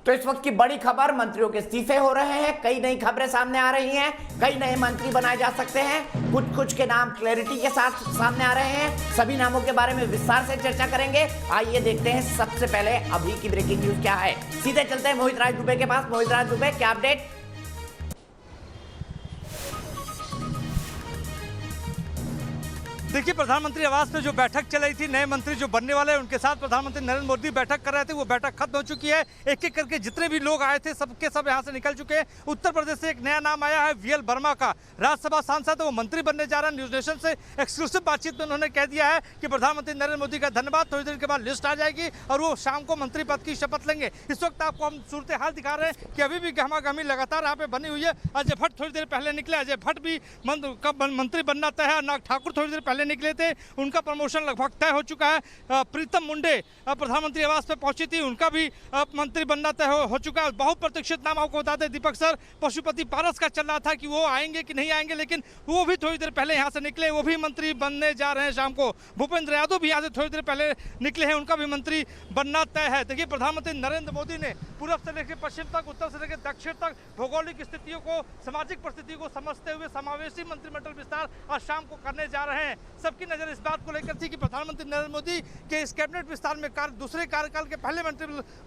तो इस वक्त की बड़ी खबर, मंत्रियों के इस्तीफे हो रहे हैं, कई नई खबरें सामने आ रही हैं, कई नए मंत्री बनाए जा सकते हैं, कुछ के नाम क्लैरिटी के साथ सामने आ रहे हैं। सभी नामों के बारे में विस्तार से चर्चा करेंगे। आइए देखते हैं सबसे पहले अभी की ब्रेकिंग न्यूज क्या है। सीधे चलते हैं मोहित राज दुबे के पास। मोहित राज दुबे, क्या अपडेट? देखिए, प्रधानमंत्री आवास में जो बैठक चल रही थी, नए मंत्री जो बनने वाले हैं उनके साथ प्रधानमंत्री नरेंद्र मोदी बैठक कर रहे थे, वो बैठक खत्म हो चुकी है। एक एक करके जितने भी लोग आए थे सबके सब यहाँ से निकल चुके हैं। उत्तर प्रदेश से एक नया नाम आया है, वीएल वर्मा का, राज्यसभा सांसद है, वो मंत्री बनने जा रहे हैं। न्यूज नेशन से एक्सक्लूसिव बातचीत में उन्होंने कह दिया है कि प्रधानमंत्री नरेंद्र मोदी का धन्यवाद, थोड़ी देर के बाद लिस्ट आ जाएगी और वो शाम को मंत्री पद की शपथ लेंगे। इस वक्त आपको हम सूरत हाल दिखा रहे हैं कि अभी भी गहमा-गहमी लगातार यहाँ पे बनी हुई है। अजय भट्ट थोड़ी देर पहले निकले, अजय भट्ट भी मंत्री बनना तय है। नाग ठाकुर थोड़ी देर पहले निकले थे, उनका प्रमोशन लगभग तय हो चुका है। प्रीतम मुंडे प्रधानमंत्री आवास पे पहुंची थी, उनका भी मंत्री बनना तय हो चुका है। बहुत प्रतीक्षित नाम आपको बता दें, दीपक सर, पशुपति पारस का चल रहा था कि वो आएंगे कि नहीं आएंगे, लेकिन वो भी थोड़ी देर पहले यहाँ से निकले, वो भी मंत्री बनने जा रहे हैं शाम को। भूपेंद्र यादव भी यहाँ से थोड़ी देर पहले निकले हैं, उनका भी मंत्री बनना तय है। देखिए, प्रधानमंत्री नरेंद्र मोदी ने पूर्व से लेकर पश्चिम तक, उत्तर से लेकर दक्षिण तक भौगोलिक स्थितियों को, सामाजिक परिस्थितियों को समझते हुए समावेशी मंत्रिमंडल विस्तार आज शाम को करने जा रहे हैं। सबकी नजर इस बात को लेकर थी कि प्रधानमंत्री नरेंद्र मोदी के इस कैबिनेट विस्तार में दूसरे कार्यकाल के पहले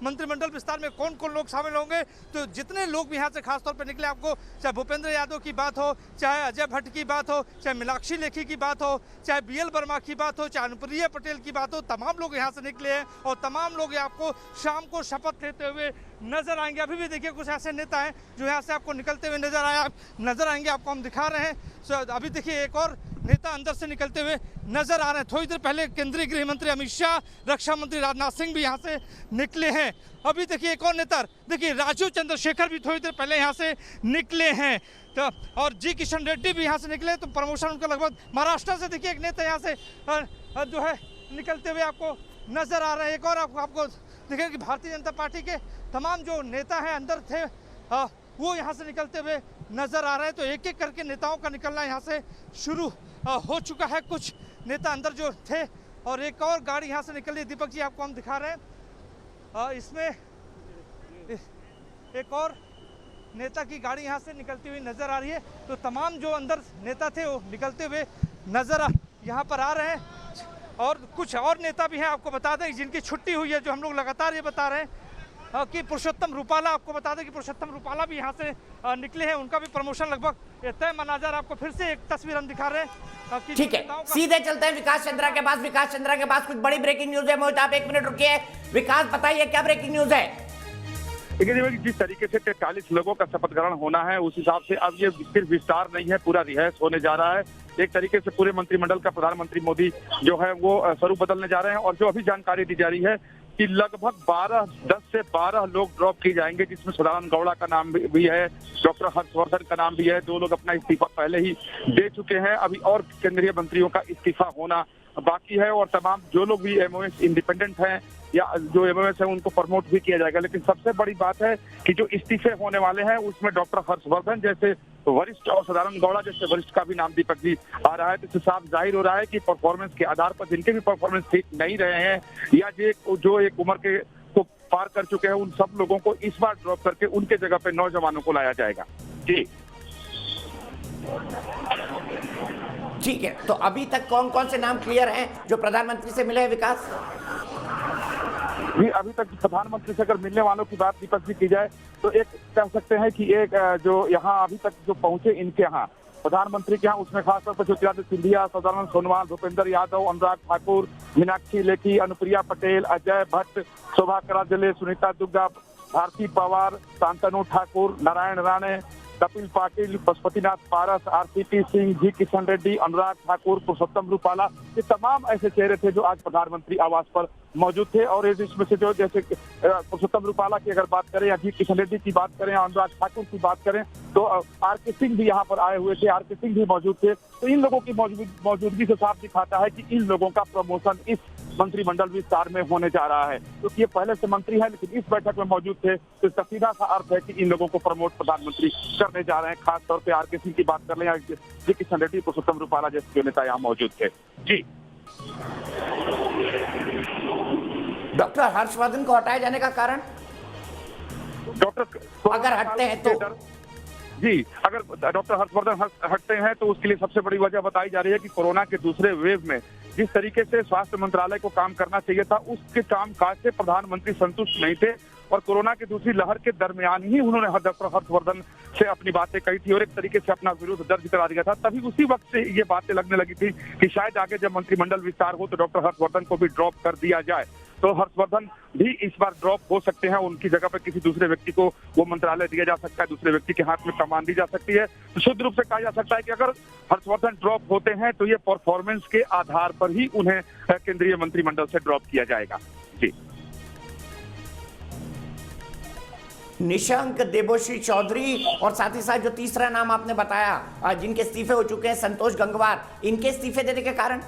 मंत्रिमंडल विस्तार में कौन कौन लोग शामिल होंगे। तो जितने लोग भी यहाँ से खासतौर पर निकले, आपको चाहे भूपेंद्र यादव की बात हो, चाहे अजय भट्ट की बात हो, चाहे मीनाक्षी लेखी की बात हो, चाहे वीएल वर्मा की बात हो, चाहे अनुप्रिया पटेल की बात हो, तमाम लोग यहाँ से निकले हैं और तमाम लोग आपको शाम को शपथ लेते हुए नजर आएंगे। अभी भी देखिए कुछ ऐसे नेता हैं जो यहाँ से आपको निकलते हुए नजर आएंगे, आपको हम दिखा रहे हैं। अभी देखिए एक और नेता अंदर से निकलते हुए नजर आ रहे हैं। थोड़ी देर पहले केंद्रीय गृह मंत्री अमित शाह, रक्षा मंत्री राजनाथ सिंह भी यहाँ से निकले हैं। अभी देखिए एक और नेता, देखिए राजीव चंद्रशेखर भी थोड़ी देर पहले यहाँ से निकले हैं। तो और जी किशन रेड्डी भी यहाँ से निकले, तो प्रमोशन उनका लगभग। महाराष्ट्र से देखिए एक नेता यहाँ से जो है निकलते हुए आपको नजर आ रहे हैं। एक और आपको देखिए कि भारतीय जनता पार्टी के तमाम जो नेता हैं अंदर थे, वो यहाँ से निकलते हुए नजर आ रहे हैं। तो एक एक करके नेताओं का निकलना यहाँ से शुरू हो चुका है। कुछ नेता अंदर जो थे और एक और गाड़ी यहाँ से निकल रही है, दीपक जी आपको हम दिखा रहे हैं। इसमें एक और नेता की गाड़ी यहाँ से निकलती हुई नजर आ रही है। तो तमाम जो अंदर नेता थे वो निकलते हुए नजर यहाँ पर आ रहे हैं। और कुछ और नेता भी हैं, आपको बता दें, जिनकी छुट्टी हुई है, जो हम लोग लगातार ये बता रहे हैं कि पुरुषोत्तम रूपाला, आपको बता दें कि पुरुषोत्तम रूपाला भी यहाँ से निकले हैं, उनका भी प्रमोशन लगभग तय मनाजर। आपको फिर से एक तस्वीर हम दिखा रहे हैं। ठीक है, सीधे चलते हैं विकास चंद्रा के पास। विकास चंद्रा के पास कुछ बड़ी ब्रेकिंग न्यूज है। मोहित, आप एक मिनट रुकिए। विकास, बताइए क्या ब्रेकिंग न्यूज है? देखिए, जिस तरीके से 43 लोगों का शपथ ग्रहण होना है, उस हिसाब से अब ये सिर्फ विस्तार नहीं है, पूरा रिहर्स होने जा रहा है। एक तरीके से पूरे मंत्रिमंडल का प्रधानमंत्री मोदी जो है वो स्वरूप बदलने जा रहे हैं। और जो अभी जानकारी दी जा रही है कि लगभग 10 से 12 लोग ड्रॉप किए जाएंगे, जिसमें सदानंद गौड़ा का नाम भी है, डॉक्टर हर्षवर्धन का नाम भी है। 2 लोग अपना इस्तीफा पहले ही दे चुके हैं, अभी और केंद्रीय मंत्रियों का इस्तीफा होना बाकी है। और तमाम जो लोग भी एमओएस इंडिपेंडेंट हैं या जो एमओएस है उनको प्रमोट भी किया जाएगा। लेकिन सबसे बड़ी बात है कि जो इस्तीफे होने वाले हैं उसमें डॉक्टर हर्षवर्धन जैसे वरिष्ठ और सदानंद गौड़ा जैसे वरिष्ठ का भी नाम दीपक जी आ रहा है। तो इससे साफ जाहिर हो रहा है कि परफॉर्मेंस के आधार पर जिनके भी परफॉर्मेंस ठीक नहीं रहे हैं या जो एक उम्र के को पार कर चुके हैं, उन सब लोगों को इस बार ड्रॉप करके उनके जगह पे नौजवानों को लाया जाएगा। जी ठीक है, तो अभी तक कौन कौन से नाम क्लियर हैं जो प्रधानमंत्री से मिले हैं? विकास जी, अभी तक प्रधानमंत्री से अगर मिलने वालों की बात दीपक जी की जाए तो एक कह सकते हैं कि एक जो यहाँ अभी तक जो पहुंचे इनके यहाँ प्रधानमंत्री के यहाँ, उसमें खासतौर पर ज्योतिरादित्य सिंधिया, सदानंद सोनोवाल, भूपेंद्र यादव, अनुराग ठाकुर, मीनाक्षी लेखी, अनुप्रिया पटेल, अजय भट्ट, शोभा कराजले, सुनीता दुग्गा, भारती पवार, शांतनु ठाकुर, नारायण राणे, कपिल पाटिल, पशुपतिनाथ पारस, आरसीपी सिंह, जी किशन रेड्डी, अनुराग ठाकुर, पुरुषोत्तम रूपाला, ये तमाम ऐसे चेहरे थे जो आज प्रधानमंत्री आवास पर मौजूद थे। और इसमें से जो जैसे पुरुषोत्तम रूपाला की अगर बात करें या जी किशन रेड्डी की बात करें, अनुराग ठाकुर की बात करें, तो आरके सिंह भी यहाँ पर आए हुए थे, आरके सिंह भी मौजूद थे। तो इन लोगों की मौजूदगी से साफ दिखाता है कि इन लोगों का प्रमोशन इस मंत्रिमंडल विस्तार में होने जा रहा है, क्योंकि ये पहले से मंत्री है लेकिन इस बैठक में मौजूद थे। तो इसका सीधा सा अर्थ है कि इन लोगों को प्रमोट प्रधानमंत्री करने जा रहे हैं। खासतौर पर आरके सिंह की बात कर लें या जी किशन रेड्डी, पुरुषोत्तम रूपाला जैसे नेता यहाँ मौजूद थे। जी, डॉक्टर हर्षवर्धन को हटाए जाने का कारण? डॉक्टर अगर हटते हैं तो जी, अगर डॉक्टर हर्षवर्धन हटते हैं तो उसके लिए सबसे बड़ी वजह बताई जा रही है कि कोरोना के दूसरे वेव में जिस तरीके से स्वास्थ्य मंत्रालय को काम करना चाहिए था, उसके कामकाज से प्रधानमंत्री संतुष्ट नहीं थे और कोरोना की दूसरी लहर के दरमियान ही उन्होंने डॉक्टर हर्षवर्धन से अपनी बातें कही थी और एक तरीके से अपना विरोध दर्ज करा दिया था। तभी उसी वक्त से ये बातें लगने लगी थी कि शायद आगे जब मंत्रिमंडल विस्तार हो तो डॉक्टर हर्षवर्धन को भी ड्रॉप कर दिया जाए। तो हर्षवर्धन भी इस बार ड्रॉप हो सकते हैं, उनकी जगह पर किसी दूसरे व्यक्ति को वो मंत्रालय दिया जा सकता है, दूसरे व्यक्ति के हाथ में कमान दी जा सकती है। तो शुद्ध रूप से कहा जा सकता है कि अगर हर्षवर्धन ड्रॉप होते हैं तो ये परफॉर्मेंस के आधार पर ही उन्हें केंद्रीय मंत्रिमंडल से ड्रॉप किया जाएगा। जी, निशंक, देबोश्री चौधरी और साथ ही साथ जो तीसरा नाम आपने बताया जिनके इस्तीफे हो चुके हैं, संतोष गंगवार, इनके इस्तीफे देने के कारण?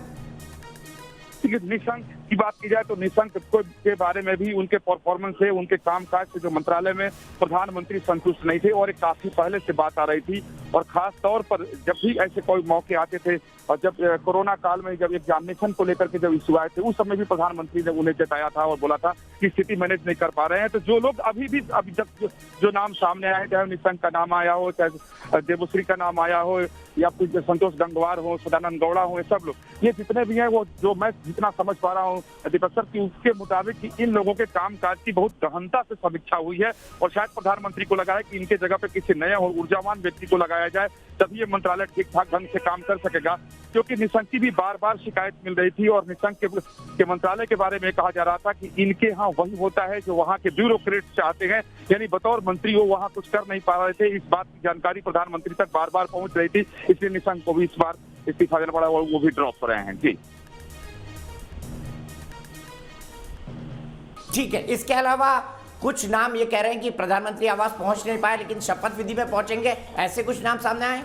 निशंक की बात की जाए तो निशंक के बारे में भी उनके परफॉर्मेंस से, उनके कामकाज से जो मंत्रालय में प्रधानमंत्री संतुष्ट नहीं थे और एक काफी पहले से बात आ रही थी। और खास तौर पर जब भी ऐसे कोई मौके आते थे और जब कोरोना काल में जब एग्जामिनेशन को लेकर के जब इश्यू आए थे, उस समय भी प्रधानमंत्री ने उन्हें जताया था और बोला था कि स्थिति मैनेज नहीं कर पा रहे हैं। तो जो लोग अभी तक जो नाम सामने आए, चाहे निशंक का नाम आया हो, चाहे देबोश्री का नाम आया हो या फिर संतोष गंगवार हो, सदानंद गौड़ा हो, ये सब लोग, ये जितने भी हैं, वो जो मैं जितना समझ पा रहा हूँ दीपक सर की, उसके मुताबिक कि इन लोगों के कामकाज की बहुत गहनता से समीक्षा हुई है और शायद प्रधानमंत्री को लगा है कि इनके जगह पे किसी नए और ऊर्जावान व्यक्ति को लगाया जाए, तभी ये मंत्रालय ठीक ठाक ढंग से काम कर सकेगा। क्योंकि निशंक की भी बार बार शिकायत मिल रही थी और निशंक के मंत्रालय के बारे में कहा जा रहा था कि इनके यहाँ वही होता है जो वहाँ के ब्यूरोक्रेट चाहते हैं, यानी बतौर मंत्री वो वहाँ कुछ कर नहीं पा रहे थे। इस बात की जानकारी प्रधानमंत्री तक बार बार पहुंच रही थी, इसलिए निशंक को भी इस बार इस्तीफा देना पड़ा और वो भी ड्रॉप कर रहे हैं। जी, ठीक है। इसके अलावा कुछ नाम ये कह रहे हैं कि प्रधानमंत्री आवास पहुंच नहीं पाए लेकिन शपथ विधि में पहुंचेंगे, ऐसे कुछ नाम सामने आए?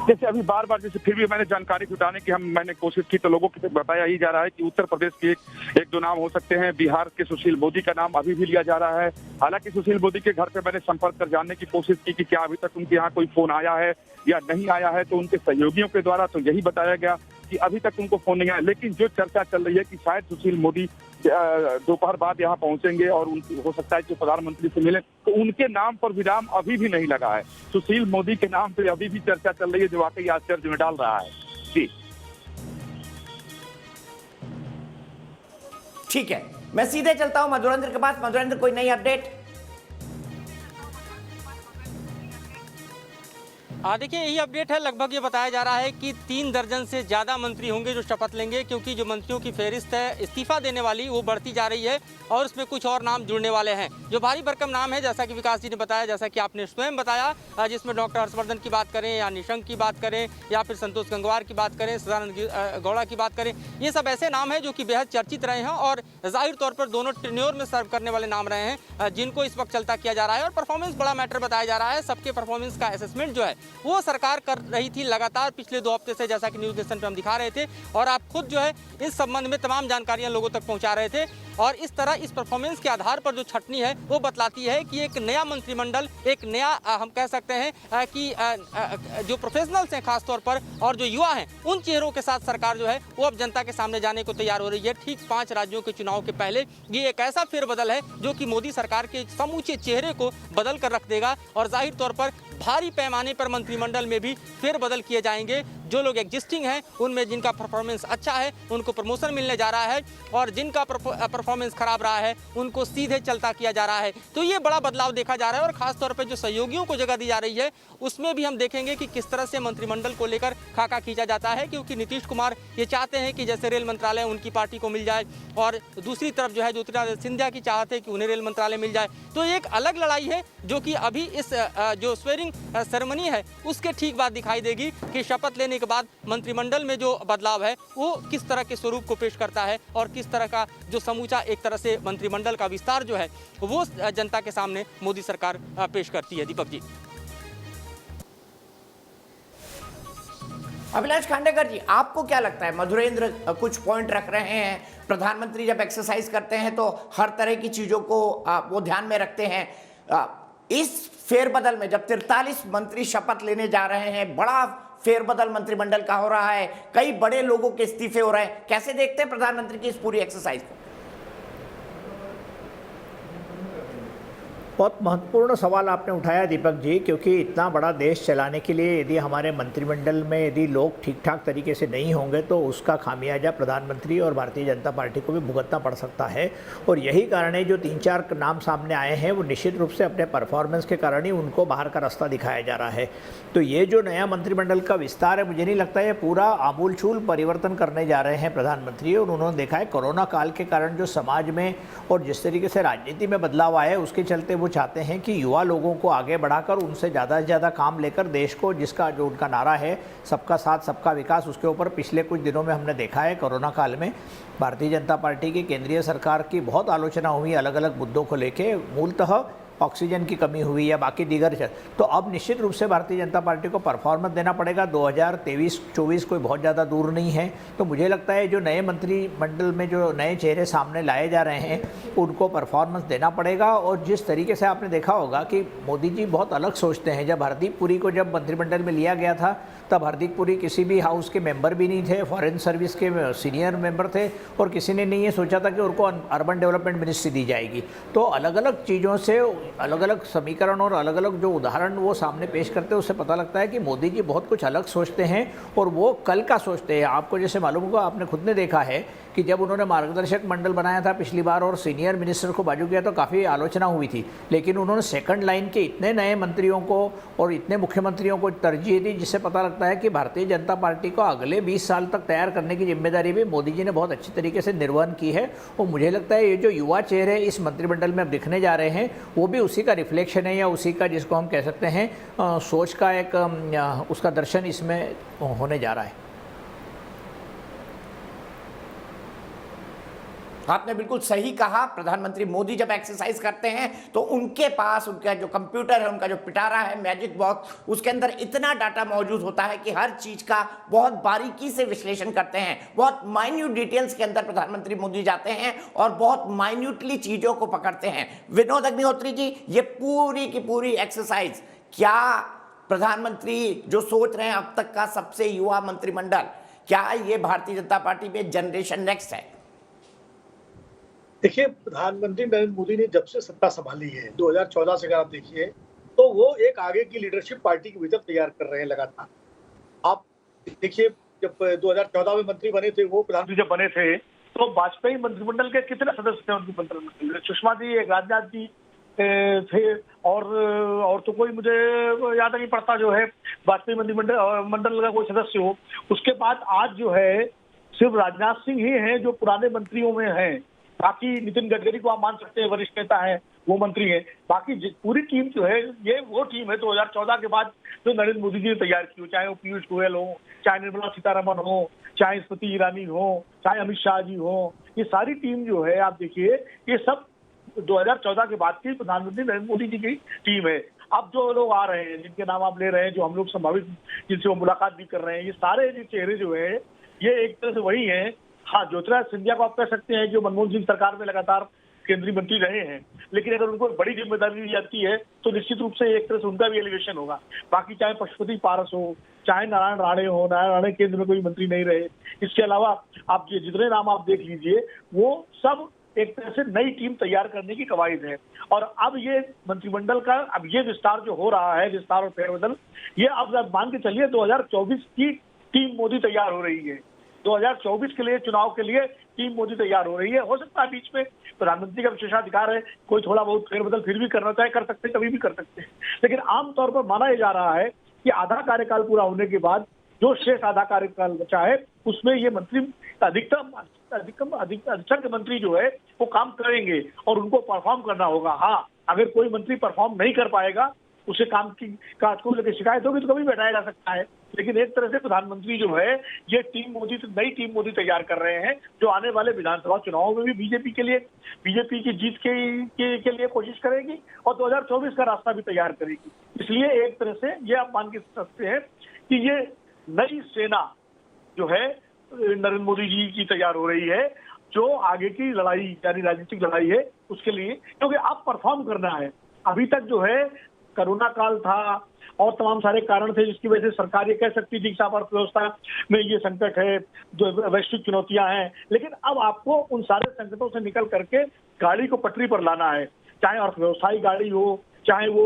जैसे अभी बार बार जैसे फिर भी मैंने जानकारी जुटाने की मैंने कोशिश की तो लोगों को बताया ही जा रहा है कि उत्तर प्रदेश के एक दो नाम हो सकते हैं। बिहार के सुशील मोदी का नाम अभी भी लिया जा रहा है। हालांकि सुशील मोदी के घर पे मैंने संपर्क कर जानने की कोशिश की कि क्या अभी तक उनके यहाँ कोई फोन आया है या नहीं आया है, तो उनके सहयोगियों के द्वारा तो यही बताया गया कि अभी तक उनको फोन नहीं आया। लेकिन जो चर्चा चल रही है कि शायद सुशील मोदी दोपहर बाद यहाँ पहुंचेंगे और हो सकता है कि प्रधानमंत्री से मिले, तो उनके नाम पर विराम अभी भी नहीं लगा है। सुशील मोदी के नाम पे अभी भी चर्चा चल रही है, जो वाकई आश्चर्य में डाल रहा है। जी, ठीक है, मैं सीधे चलता हूं मधुरेंद्र के पास। मधुरेंद्र, कोई नई अपडेट? देखिए, यही अपडेट है। लगभग ये बताया जा रहा है कि 3 दर्जन से ज़्यादा मंत्री होंगे जो शपथ लेंगे, क्योंकि जो मंत्रियों की फहरिस्त है इस्तीफा देने वाली वो बढ़ती जा रही है और उसमें कुछ और नाम जुड़ने वाले हैं। जो भारी भरकम नाम है, जैसा कि विकास जी ने बताया, जैसा कि आपने स्वयं बताया, जिसमें डॉक्टर हर्षवर्धन की बात करें या निशंक की बात करें या फिर संतोष गंगवार की बात करें, सदानंद गौड़ा की बात करें, ये सब ऐसे नाम हैं जो कि बेहद चर्चित रहे हैं और जाहिर तौर पर दोनों टेन्योर में सर्व करने वाले नाम रहे हैं, जिनको इस वक्त चलता किया जा रहा है। और परफॉर्मेंस बड़ा मैटर बताया जा रहा है। सबके परफॉर्मेंस का असेसमेंट जो है वो सरकार कर रही थी लगातार पिछले 2 हफ्ते से, जैसा कि न्यूज़ नेशन पे हम दिखा रहे थे और आप खुद जो है इस संबंध में तमाम जानकारियां लोगों तक पहुंचा रहे थे। और इस तरह इस परफॉर्मेंस के आधार पर जो छटनी है वो बतलाती है कि एक नया मंत्रिमंडल, एक नया हम कह सकते हैं कि जो प्रोफेशनल्स हैं खासतौर पर और जो युवा हैं, उन चेहरों के साथ सरकार जो है वो अब जनता के सामने जाने को तैयार हो रही है। ठीक 5 राज्यों के चुनाव के पहले ये एक ऐसा फेरबदल है जो कि मोदी सरकार के समूचे चेहरे को बदल कर रख देगा और जाहिर तौर पर भारी पैमाने पर मंत्रिमंडल में भी फेरबदल किए जाएंगे। जो लोग एग्जिस्टिंग हैं उनमें जिनका परफॉर्मेंस अच्छा है उनको प्रमोशन मिलने जा रहा है और जिनका परफॉर्मेंस खराब रहा है उनको सीधे चलता किया जा रहा है। तो ये बड़ा बदलाव देखा जा रहा है और खासतौर पर जो सहयोगियों को जगह दी जा रही है उसमें भी हम देखेंगे कि किस तरह से मंत्रिमंडल को लेकर खाका खींचा जाता है, क्योंकि नीतीश कुमार ये चाहते हैं कि जैसे रेल मंत्रालय उनकी पार्टी को मिल जाए और दूसरी तरफ जो है ज्योतिरादित्य सिंधिया की चाहत है कि उन्हें रेल मंत्रालय मिल जाए। तो एक अलग लड़ाई है जो कि अभी इस जो स्वेरिंग सेरेमनी है उसके ठीक बाद दिखाई देगी कि शपथ लेने के बाद मंत्रिमंडल में जो बदलाव है वो किस तरह के स्वरूप को पेश करता है और किस तरह का जो समूचा एक तरह से मंत्रिमंडल का विस्तार जो है वो जनता के सामने मोदी सरकार पेश करती है। दीपक जी। अभिलाष खांडेकर जी, आपको क्या लगता है? मधुरेंद्र कुछ पॉइंट रख रहे हैं, प्रधानमंत्री जब एक्सरसाइज करते हैं तो हर तरह की चीजों को वो ध्यान में रखते हैं। इस फेरबदल में जब 43 मंत्री शपथ लेने जा रहे हैं, बड़ा फेरबदल मंत्रिमंडल का हो रहा है, कई बड़े लोगों के इस्तीफे हो रहे हैं, कैसे देखते हैं प्रधानमंत्री की इस पूरी एक्सरसाइज को? बहुत महत्वपूर्ण सवाल आपने उठाया दीपक जी, क्योंकि इतना बड़ा देश चलाने के लिए यदि हमारे मंत्रिमंडल में यदि लोग ठीक ठाक तरीके से नहीं होंगे तो उसका खामियाजा प्रधानमंत्री और भारतीय जनता पार्टी को भी भुगतना पड़ सकता है। और यही कारण है जो 3-4 नाम सामने आए हैं वो निश्चित रूप से अपने परफॉर्मेंस के कारण ही उनको बाहर का रास्ता दिखाया जा रहा है। तो ये जो नया मंत्रिमंडल का विस्तार है, मुझे नहीं लगता है पूरा आमूलचूल परिवर्तन करने जा रहे हैं प्रधानमंत्री। और उन्होंने देखा है कोरोना काल के कारण जो समाज में और जिस तरीके से राजनीति में बदलाव आया है उसके चलते वो चाहते हैं कि युवा लोगों को आगे बढ़ाकर उनसे ज़्यादा से ज़्यादा काम लेकर देश को, जिसका जो उनका नारा है सबका साथ सबका विकास, उसके ऊपर पिछले कुछ दिनों में हमने देखा है कोरोना काल में भारतीय जनता पार्टी की केंद्रीय सरकार की बहुत आलोचना हुई अलग अलग मुद्दों को लेके, मूलतः ऑक्सीजन की कमी हुई या बाकी दीगर। तो अब निश्चित रूप से भारतीय जनता पार्टी को परफॉर्मेंस देना पड़ेगा। 2023-24 कोई बहुत ज़्यादा दूर नहीं है। तो मुझे लगता है जो नए मंत्रिमंडल में जो नए चेहरे सामने लाए जा रहे हैं उनको परफॉर्मेंस देना पड़ेगा। और जिस तरीके से आपने देखा होगा कि मोदी जी बहुत अलग सोचते हैं। जब हरदीप पुरी को जब मंत्रिमंडल में लिया गया था तब हरदीप पुरी किसी भी हाउस के मेंबर भी नहीं थे, फॉरेन सर्विस के सीनियर मेंबर थे और किसी ने नहीं ये सोचा था कि उनको अर्बन डेवलपमेंट मिनिस्ट्री दी जाएगी। तो अलग अलग चीज़ों से अलग अलग समीकरण और अलग अलग जो उदाहरण वो सामने पेश करते हैं उससे पता लगता है कि मोदी जी बहुत कुछ अलग सोचते हैं और वो कल का सोचते हैं। आपको जैसे मालूम होगा, आपने खुद ने देखा है कि जब उन्होंने मार्गदर्शक मंडल बनाया था पिछली बार और सीनियर मिनिस्टर को बाजू किया तो काफ़ी आलोचना हुई थी, लेकिन उन्होंने सेकंड लाइन के इतने नए मंत्रियों को और इतने मुख्यमंत्रियों को तरजीह दी, जिससे पता लगता है कि भारतीय जनता पार्टी को अगले 20 साल तक तैयार करने की जिम्मेदारी भी मोदी जी ने बहुत अच्छी तरीके से निर्वहन की है। और मुझे लगता है ये जो युवा चेहरे इस मंत्रिमंडल में अब दिखने जा रहे हैं वो भी उसी का रिफ्लेक्शन है या उसी का, जिसको हम कह सकते हैं सोच का एक उसका दर्शन इसमें होने जा रहा है। आपने बिल्कुल सही कहा। प्रधानमंत्री मोदी जब एक्सरसाइज करते हैं तो उनके पास उनका जो कंप्यूटर है, उनका जो पिटारा है मैजिक बॉक्स, उसके अंदर इतना डाटा मौजूद होता है कि हर चीज का बहुत बारीकी से विश्लेषण करते हैं। बहुत माइन्यूट डिटेल्स के अंदर प्रधानमंत्री मोदी जाते हैं और बहुत माइन्यूटली चीजों को पकड़ते हैं। विनोद अग्निहोत्री जी, ये पूरी की पूरी एक्सरसाइज क्या प्रधानमंत्री जो सोच रहे हैं अब तक का सबसे युवा मंत्रिमंडल, क्या ये भारतीय जनता पार्टी में जनरेशन नेक्स्ट है? देखिए, प्रधानमंत्री नरेंद्र मोदी ने जब से सत्ता संभाली है 2014 से, अगर आप देखिए तो वो एक आगे की लीडरशिप पार्टी के भीतर तैयार कर रहे हैं लगातार। आप देखिए, जब 2014 में मंत्री बने थे, वो प्रधानमंत्री जब बने थे तो वाजपेयी मंत्रिमंडल के कितने सदस्य थे उनके मंत्रिमंडल? सुषमा जी, राजनाथ जी थे और तो कोई मुझे याद नहीं पड़ता जो है वाजपेयी मंत्रिमंडल का कोई सदस्य हो। उसके बाद आज जो है सिर्फ राजनाथ सिंह ही हैं जो पुराने मंत्रियों में हैं। बाकी नितिन गडकरी को आप मान सकते हैं वरिष्ठ नेता है, वो मंत्री हैं। बाकी पूरी टीम जो है ये वो टीम है 2014 के बाद जो नरेंद्र मोदी जी ने तैयार की हो, चाहे वो पीयूष गोयल हो, चाहे निर्मला सीतारमण हो, चाहे स्मृति ईरानी हो, चाहे अमित शाह जी हो। ये सारी टीम जो है आप देखिए ये सब 2014 के बाद की प्रधानमंत्री नरेंद्र मोदी जी की टीम है। अब जो लोग आ रहे हैं, जिनके नाम आप ले रहे हैं, जो हम लोग संभावित जिनसे वो मुलाकात भी कर रहे हैं, ये सारे जो चेहरे जो है ये एक तरह से वही है। हाँ, ज्योतिरादित्य सिंधिया को आप कह सकते हैं जो मनमोहन सिंह सरकार में लगातार केंद्रीय मंत्री रहे हैं, लेकिन अगर उनको एक बड़ी जिम्मेदारी दी जाती है तो निश्चित रूप से एक तरह से उनका भी एलिवेशन होगा। बाकी चाहे पशुपति पारस हो, चाहे नारायण राणे हो, नारायण राणे केंद्र में कोई मंत्री नहीं रहे। इसके अलावा आप जितने नाम आप देख लीजिए वो सब एक तरह से नई टीम तैयार करने की कवायद है। और अब ये मंत्रिमंडल का अब ये विस्तार जो हो रहा है, विस्तार और फेरबदल, ये अब मान के चलिए 2024 की टीम मोदी तैयार हो रही है। 2024 के लिए चुनाव के लिए टीम मोदी तैयार हो रही है। हो सकता है बीच में प्रधानमंत्री का विशेषाधिकार है, कोई थोड़ा बहुत फेरबदल फिर भी करना चाहे कर सकते हैं, कभी भी कर सकते हैं। लेकिन आमतौर पर माना यह जा रहा है कि आधा कार्यकाल पूरा होने के बाद जो शेष आधा कार्यकाल बचा है उसमें ये मंत्री अधिकतर मंत्री जो है वो काम करेंगे और उनको परफॉर्म करना होगा। हाँ, अगर कोई मंत्री परफॉर्म नहीं कर पाएगा, उसे काम को लेकर शिकायत होगी तो कभी बैठाया जा सकता है। लेकिन एक तरह से प्रधानमंत्री जो है ये नई टीम मोदी तैयार कर रहे हैं जो आने वाले विधानसभा चुनावों में भी बीजेपी की जीत के लिए कोशिश करेगी और 2024 का रास्ता भी तैयार करेगी। इसलिए एक तरह से ये आप मान के सकते हैं कि ये नई सेना जो है नरेंद्र मोदी जी की तैयार हो रही है, जो आगे की लड़ाई यानी राजनीतिक लड़ाई है उसके लिए, क्योंकि अब परफॉर्म करना है। अभी तक जो है कोरोना काल था और तमाम सारे कारण थे जिसकी वजह से सरकार ये कह सकती थी कि सामाजिक अर्थव्यवस्था में ये संकट है, जो वैश्विक चुनौतियां हैं, लेकिन अब आपको उन सारे संकटों से निकल करके गाड़ी को पटरी पर लाना है। चाहे अर्थव्यवस्था की गाड़ी हो, चाहे वो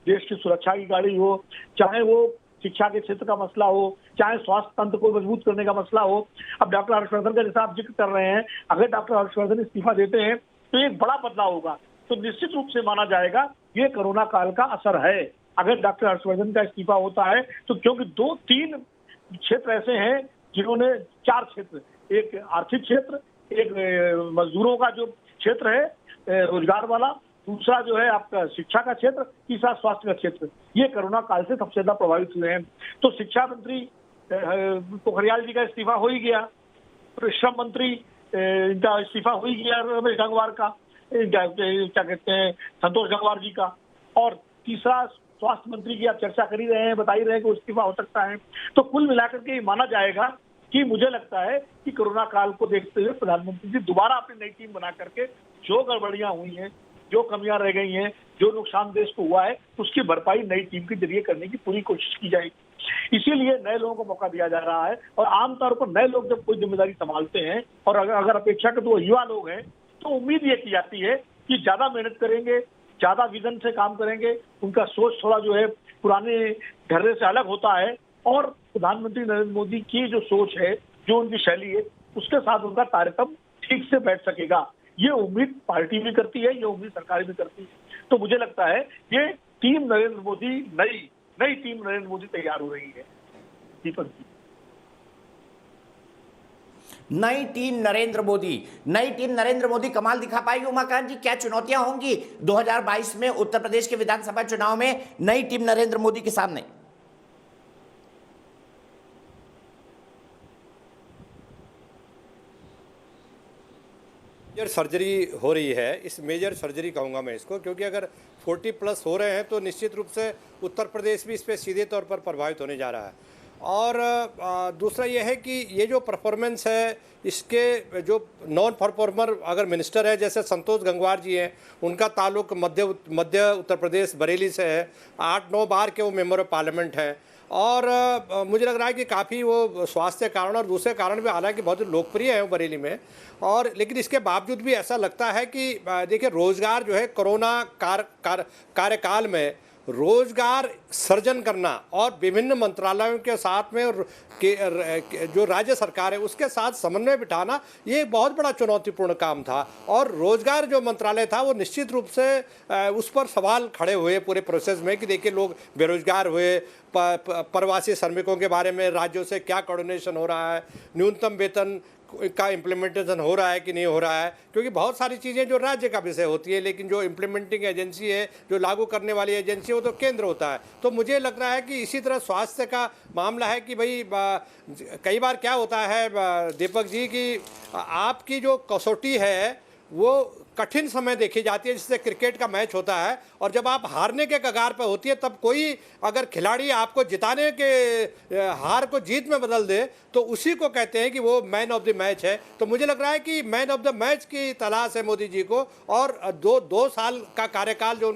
देश की सुरक्षा की गाड़ी हो, चाहे वो शिक्षा के क्षेत्र का मसला हो, चाहे स्वास्थ्य तंत्र को मजबूत करने का मसला हो। अब डॉक्टर हर्षवर्धन का जैसा आप जिक्र कर रहे हैं, अगर डॉक्टर हर्षवर्धन इस्तीफा देते हैं तो एक बड़ा बदलाव होगा, तो निश्चित रूप से माना जाएगा ये कोरोना काल का असर है। अगर डॉक्टर हर्षवर्धन का इस्तीफा होता है तो, क्योंकि 2-3 क्षेत्र ऐसे हैं जिन्होंने, 4 क्षेत्र, एक आर्थिक क्षेत्र, एक मजदूरों का जो क्षेत्र है रोजगार वाला, दूसरा जो है आपका शिक्षा का क्षेत्र, तीसरा स्वास्थ्य का क्षेत्र, ये कोरोना काल से सबसे ज्यादा प्रभावित हुए हैं। तो शिक्षा मंत्री पोखरियाल जी का इस्तीफा हो ही गया, श्रम मंत्री इनका इस्तीफा हो ही गया, रमेश गंगवार का, क्या कहते हैं संतोष गंगवार जी का, और तीसरा स्वास्थ्य मंत्री की आप चर्चा कर ही रहे हैं, बता ही रहे हैं कि इस्तीफा हो सकता है। तो कुल मिलाकर के माना जाएगा कि मुझे लगता है कि कोरोना काल को देखते हुए प्रधानमंत्री जी दोबारा अपनी नई टीम बना करके जो गड़बड़ियां हुई हैं, जो कमियां रह गई हैं, जो नुकसान देश को हुआ है, उसकी भरपाई नई टीम के जरिए करने की पूरी कोशिश की जाएगी। इसीलिए नए लोगों को मौका दिया जा रहा है, और आमतौर पर नए लोग जब कोई जिम्मेदारी संभालते हैं और अगर अपेक्षाकृत वो युवा लोग हैं, तो उम्मीद ये की जाती है कि ज्यादा मेहनत करेंगे, ज्यादा विजन से काम करेंगे, उनका सोच थोड़ा जो है पुराने ढर्रे से अलग होता है, और प्रधानमंत्री नरेंद्र मोदी की जो सोच है, जो उनकी शैली है, उसके साथ उनका तारतम्य ठीक से बैठ सकेगा। ये उम्मीद पार्टी भी करती है, ये उम्मीद सरकार भी करती है। तो मुझे लगता है ये टीम नरेंद्र मोदी, नई टीम नरेंद्र मोदी तैयार हो रही है। दीपक जी, नई टीम नरेंद्र मोदी कमाल दिखा पाएगी। उमाकांत जी, क्या चुनौतियां होंगी 2022 में उत्तर प्रदेश के विधानसभा चुनाव में नई टीम नरेंद्र मोदी के सामने? मेजर सर्जरी हो रही है, इस मेजर सर्जरी कहूँगा मैं इसको, क्योंकि अगर 40+ हो रहे हैं तो निश्चित रूप से उत्तर प्रदेश भी इस पर सीधे तौर पर प्रभावित होने जा रहा है। और दूसरा ये है कि ये जो परफॉर्मेंस है, इसके जो नॉन परफॉर्मर अगर मिनिस्टर है, जैसे संतोष गंगवार जी हैं, उनका ताल्लुक मध्य उत्तर प्रदेश बरेली से है, 8-9 बार के वो मेंबर ऑफ पार्लियामेंट हैं, और मुझे लग रहा है कि काफ़ी वो स्वास्थ्य कारण और दूसरे कारण भी, हालांकि बहुत लोकप्रिय है वो बरेली में, और लेकिन इसके बावजूद भी ऐसा लगता है कि देखिए रोज़गार जो है कोरोना कार्यकाल में रोजगार सृजन करना और विभिन्न मंत्रालयों के साथ में जो राज्य सरकार है उसके साथ समन्वय बिठाना, ये एक बहुत बड़ा चुनौतीपूर्ण काम था। और रोजगार जो मंत्रालय था वो निश्चित रूप से उस पर सवाल खड़े हुए पूरे प्रोसेस में कि देखिए लोग बेरोजगार हुए, प्रवासी श्रमिकों के बारे में राज्यों से क्या कोऑर्डिनेशन हो रहा है, न्यूनतम वेतन का इम्प्लीमेंटेशन हो रहा है कि नहीं हो रहा है, क्योंकि बहुत सारी चीज़ें जो राज्य का विषय होती है, लेकिन जो इम्प्लीमेंटिंग एजेंसी है, जो लागू करने वाली एजेंसी है, वो तो केंद्र होता है। तो मुझे लग रहा है कि इसी तरह स्वास्थ्य का मामला है कि भाई कई बार क्या होता है दीपक जी कि आपकी जो कसौटी है वो कठिन समय देखी जाती है, जिससे क्रिकेट का मैच होता है, और जब आप हारने के कगार पर होती है तब कोई अगर खिलाड़ी आपको जिताने के हार को जीत में बदल दे तो उसी को कहते हैं कि वो मैन ऑफ द मैच है। तो मुझे लग रहा है कि मैन ऑफ द मैच की तलाश है मोदी जी को, और दो साल का कार्यकाल जो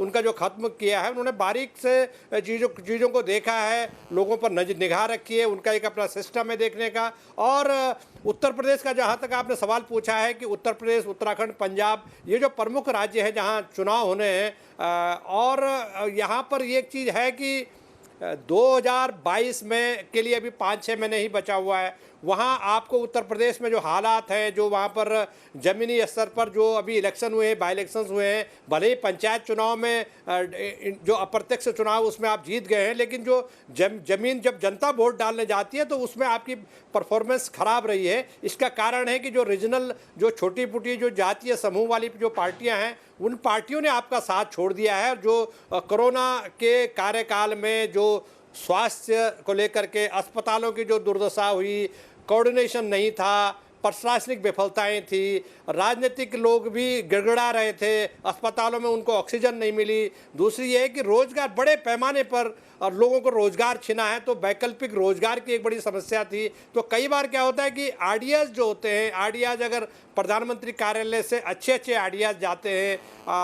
उनका जो खत्म किया है, उन्होंने बारीक से चीज़ों को देखा है, लोगों पर निगाह रखी है, उनका एक अपना सिस्टम है देखने का। और उत्तर प्रदेश का जहाँ तक आपने सवाल पूछा है कि उत्तर प्रदेश, उत्तराखंड, पंजाब, ये जो प्रमुख राज्य हैं जहाँ चुनाव होने हैं, और यहाँ पर ये एक चीज़ है कि 2022 में के लिए अभी 5-6 महीने ही बचा हुआ है। वहाँ आपको उत्तर प्रदेश में जो हालात हैं, जो वहाँ पर ज़मीनी स्तर पर जो अभी इलेक्शन हुए हैं, बाई इलेक्शंस हुए हैं, भले ही पंचायत चुनाव में जो अप्रत्यक्ष चुनाव उसमें आप जीत गए हैं, लेकिन जो जमीन जब जनता वोट डालने जाती है तो उसमें आपकी परफॉर्मेंस खराब रही है। इसका कारण है कि जो रीजनल, जो छोटी पुटी, जो जातीय समूह वाली जो पार्टियाँ हैं, उन पार्टियों ने आपका साथ छोड़ दिया है। जो कोरोना के कार्यकाल में जो स्वास्थ्य को लेकर के अस्पतालों की जो दुर्दशा हुई, कोऑर्डिनेशन नहीं था, प्रशासनिक विफलताएं थी, राजनीतिक लोग भी गिड़गिड़ा रहे थे, अस्पतालों में उनको ऑक्सीजन नहीं मिली। दूसरी ये है कि रोजगार बड़े पैमाने पर और लोगों को रोजगार छिना है, तो वैकल्पिक रोजगार की एक बड़ी समस्या थी। तो कई बार क्या होता है कि आइडियाज़ जो होते हैं, आइडियाज़ अगर प्रधानमंत्री कार्यालय से अच्छे आइडियाज़ जाते हैं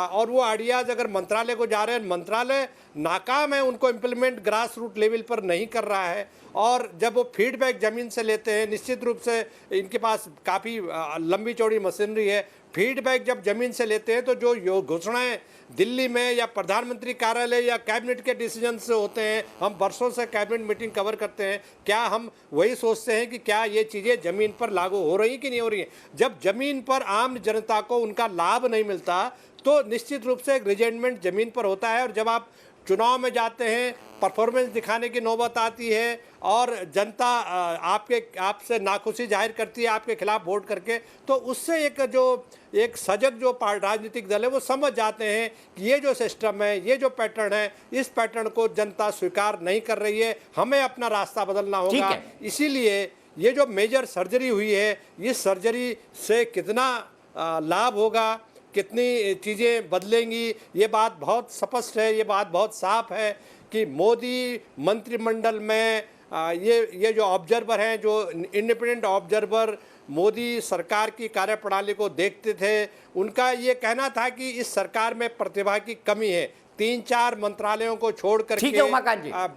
और वो आइडियाज़ अगर मंत्रालय को जा रहे हैं, मंत्रालय नाकाम है, उनको इम्प्लीमेंट ग्रास रूट लेवल पर नहीं कर रहा है, और जब वो फीडबैक ज़मीन से लेते हैं, निश्चित रूप से इनके पास काफ़ी लंबी चौड़ी मशीनरी है, फीडबैक जब ज़मीन से लेते हैं तो जो घोषणाएं दिल्ली में या प्रधानमंत्री कार्यालय या कैबिनेट के डिसीजन से होते हैं, हम वर्षों से कैबिनेट मीटिंग कवर करते हैं, क्या हम वही सोचते हैं कि क्या ये चीज़ें ज़मीन पर लागू हो रही कि नहीं हो रही हैं? जब ज़मीन पर आम जनता को उनका लाभ नहीं मिलता तो निश्चित रूप से एक रिजेंटमेंट ज़मीन पर होता है। और जब आप चुनाव में जाते हैं, परफॉर्मेंस दिखाने की नौबत आती है और जनता आपसे नाखुशी जाहिर करती है आपके खिलाफ वोट करके, तो उससे एक सजग जो राजनीतिक दल है वो समझ जाते हैं कि ये जो सिस्टम है, ये जो पैटर्न है, इस पैटर्न को जनता स्वीकार नहीं कर रही है, हमें अपना रास्ता बदलना होगा। इसीलिए ये जो मेजर सर्जरी हुई है, इस सर्जरी से कितना लाभ होगा, कितनी चीज़ें बदलेंगी, ये बात बहुत स्पष्ट है, ये बात बहुत साफ है कि मोदी मंत्रिमंडल में ये जो ऑब्जर्वर हैं, जो इंडिपेंडेंट ऑब्जर्वर मोदी सरकार की कार्यप्रणाली को देखते थे, उनका ये कहना था कि इस सरकार में प्रतिभा की कमी है। 3-4 मंत्रालयों को छोड़ करके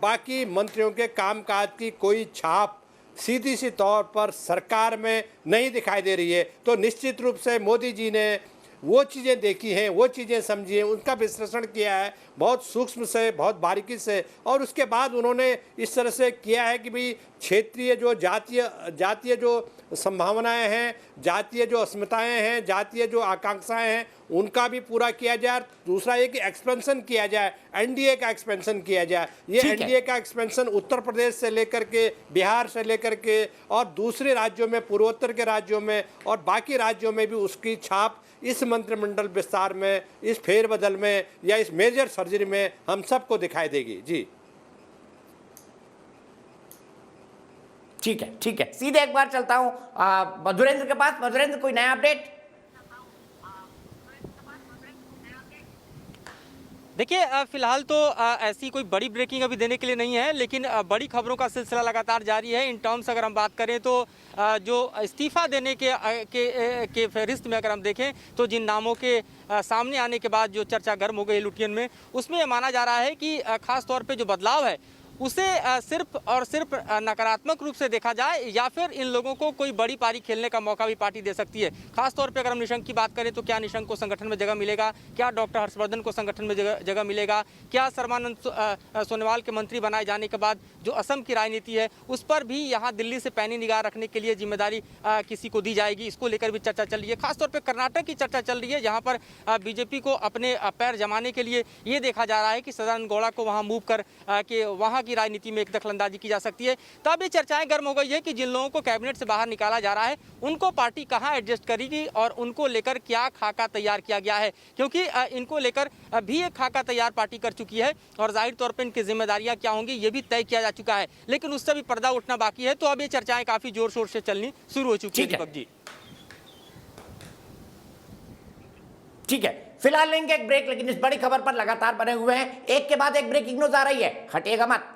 बाकी मंत्रियों के कामकाज की कोई छाप सीधी सी तौर पर सरकार में नहीं दिखाई दे रही है। तो निश्चित रूप से मोदी जी ने वो चीज़ें देखी हैं, वो चीज़ें समझी हैं, उनका विश्लेषण किया है बहुत सूक्ष्म से, बहुत बारीकी से, और उसके बाद उन्होंने इस तरह से किया है कि भाई क्षेत्रीय जो जातीय जो संभावनाएं हैं, जातीय जो अस्मिताएं हैं, जातीय जो आकांक्षाएं हैं, उनका भी पूरा किया जाए। दूसरा ये कि एक्सपेंशन किया जाए, एनडीए का एक्सपेंशन किया जाए। ये एनडीए का एक्सपेंशन उत्तर प्रदेश से लेकर के, बिहार से लेकर के और दूसरे राज्यों में, पूर्वोत्तर के राज्यों में और बाकी राज्यों में भी उसकी छाप इस मंत्रिमंडल विस्तार में, इस फेरबदल में या इस मेजर सर्जरी में हम सबको दिखाई देगी। जी ठीक है, सीधे एक बार चलता हूं मधुरेंद्र के पास। मधुरेंद्र, कोई नया अपडेट? देखिए, फिलहाल तो ऐसी कोई बड़ी ब्रेकिंग अभी देने के लिए नहीं है, लेकिन बड़ी खबरों का सिलसिला लगातार जारी है। इन टर्म्स अगर हम बात करें तो जो इस्तीफा देने के फहरिस्त में अगर हम देखें तो जिन नामों के सामने आने के बाद जो चर्चा गर्म हो गई लुटियन में, उसमें यह माना जा रहा है कि खास तौर पे जो बदलाव है उसे सिर्फ और सिर्फ नकारात्मक रूप से देखा जाए या फिर इन लोगों को कोई बड़ी पारी खेलने का मौका भी पार्टी दे सकती है। खासतौर पे अगर हम निशंक की बात करें तो क्या निशंक को संगठन में जगह मिलेगा, क्या डॉक्टर हर्षवर्धन को संगठन में जगह मिलेगा, क्या सर्बानंद सोनोवाल के मंत्री बनाए जाने के बाद जो असम की राजनीति है उस पर भी यहाँ दिल्ली से पैनी निगाह रखने के लिए जिम्मेदारी किसी को दी जाएगी, इसको लेकर भी चर्चा चल रही है। खासतौर पर कर्नाटक की चर्चा चल रही है, जहाँ पर बीजेपी को अपने पैर जमाने के लिए ये देखा जा रहा है कि सदानंद गौड़ा को वहाँ मूव कर के वहाँ की राजनीति में एक दखलंदाजी की जा सकती है। तब ये चर्चाएं गर्म हो गई है कि जिन लोगों को कैबिनेट से बाहर निकाला जा रहा है उनको पार्टी कहां एडजस्ट करेगी और उनको लेकर क्या खाका तैयार किया गया है, क्योंकि इनको लेकर भी एक खाका तैयार पार्टी कर चुकी है और जाहिर तौर पर इनकी जिम्मेदारियां क्या होंगी ये भी तय किया जा चुका है, लेकिन उससे भी पर्दा उठना बाकी है। तो अब ये चर्चाएं काफी जोर शोर से चलनी शुरू हो चुकी है। दीपक जी, ठीक है, फिलहाल लेंगे एक ब्रेक, लेकिन इस बड़ी खबर पर लगातार बने हुए हैं, एक के बाद एक ब्रेकिंग न्यूज आ रही है, हटिएगा मत।